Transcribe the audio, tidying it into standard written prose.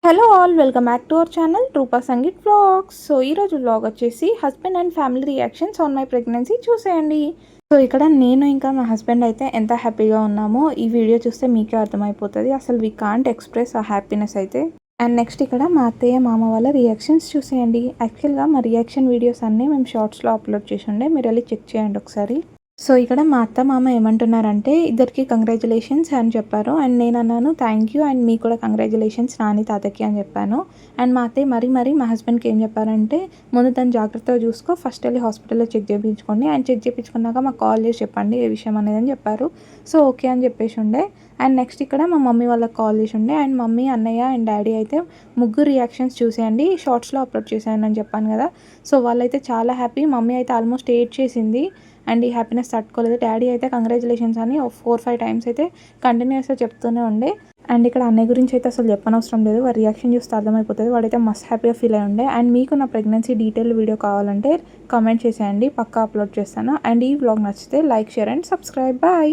Hello all, welcome back to our channel Rupa Sangeet vlogs. So ఈరోజు vlog వచ్చేసి husband and family reactions on my pregnancy చూసేయండి. సో ఇక్కడ నేను ఇంకా మా హస్బెండ్ అయితే ఎంత హ్యాపీగా ఉన్నామో ఈ వీడియో చూస్తే మీకే అర్థమైపోతుంది. అసలు వీ కాంట్ ఎక్స్ప్రెస్ ఆ హ్యాపీనెస్ అయితే. అండ్ నెక్స్ట్ ఇక్కడ మా అత్తయ్య మామ వాళ్ళ రియాక్షన్స్ చూసేయండి. యాక్చువల్గా మా రియాక్షన్ వీడియోస్ అన్నీ మేము షార్ట్స్లో అప్లోడ్ చేసి ఉండే, మీరు వెళ్ళి చెక్ చేయండి ఒకసారి. సో ఇక్కడ మా అత్త మామ ఏమంటున్నారంటే ఇద్దరికి కంగ్రాచులేషన్స్ అని చెప్పారు. అండ్ నేను అన్నాను థ్యాంక్ యూ అండ్ మీకు కూడా కంగ్రాచులేషన్స్ నాని తాతకి అని చెప్పాను. అండ్ మా అత్తయ్య మరీ మా హస్బెండ్కి ఏం చెప్పారంటే ముందు తను జాగ్రత్తగా చూసుకో, ఫస్ట్ వెళ్ళి హాస్పిటల్లో చెక్ చేయించుకోండి, అండ్ చెక్ చేయించుకున్నాక మాకు కాల్ చేసి చెప్పండి ఏ విషయం అనేది అని చెప్పారు. సో ఓకే అని చెప్పేసి ఉండే. అండ్ నెక్స్ట్ ఇక్కడ మా మమ్మీ వాళ్ళకి కాల్ చేసి ఉండే. అండ్ మమ్మీ, అన్నయ్య అండ్ డాడీ అయితే ముగ్గురు రియాక్షన్స్ చూసేయండి, షార్ట్స్లో అప్లోడ్ చేశాను అని చెప్పాను కదా. సో వాళ్ళైతే చాలా హ్యాపీ. మమ్మీ అయితే ఆల్మోస్ట్ 8 చేసింది అండ్ ఈ హ్యాపీనెస్ తట్టుకోలేదు. డాడీ అయితే కంగ్రాచులేషన్స్ అని 4-5 టైమ్స్ అయితే కంటిన్యూస్గా చెప్తూనే ఉండే. అండ్ ఇక్కడ అన్నయ్య గురించి అయితే అసలు చెప్పనవసరం లేదు, వారి రియాక్షన్ చూస్తే అర్థమైపోతుంది. వాడైతే మస్త్ హ్యాపీగా ఫీల్ అయి ఉండే. అండ్ మీకు నా ప్రెగ్నెన్సీ డీటెయిల్ వీడియో కావాలంటే కామెంట్ చేసేయండి, పక్కా అప్లోడ్ చేస్తాను. అండ్ ఈ వ్లాగ్ నచ్చితే like, share and subscribe. Bye.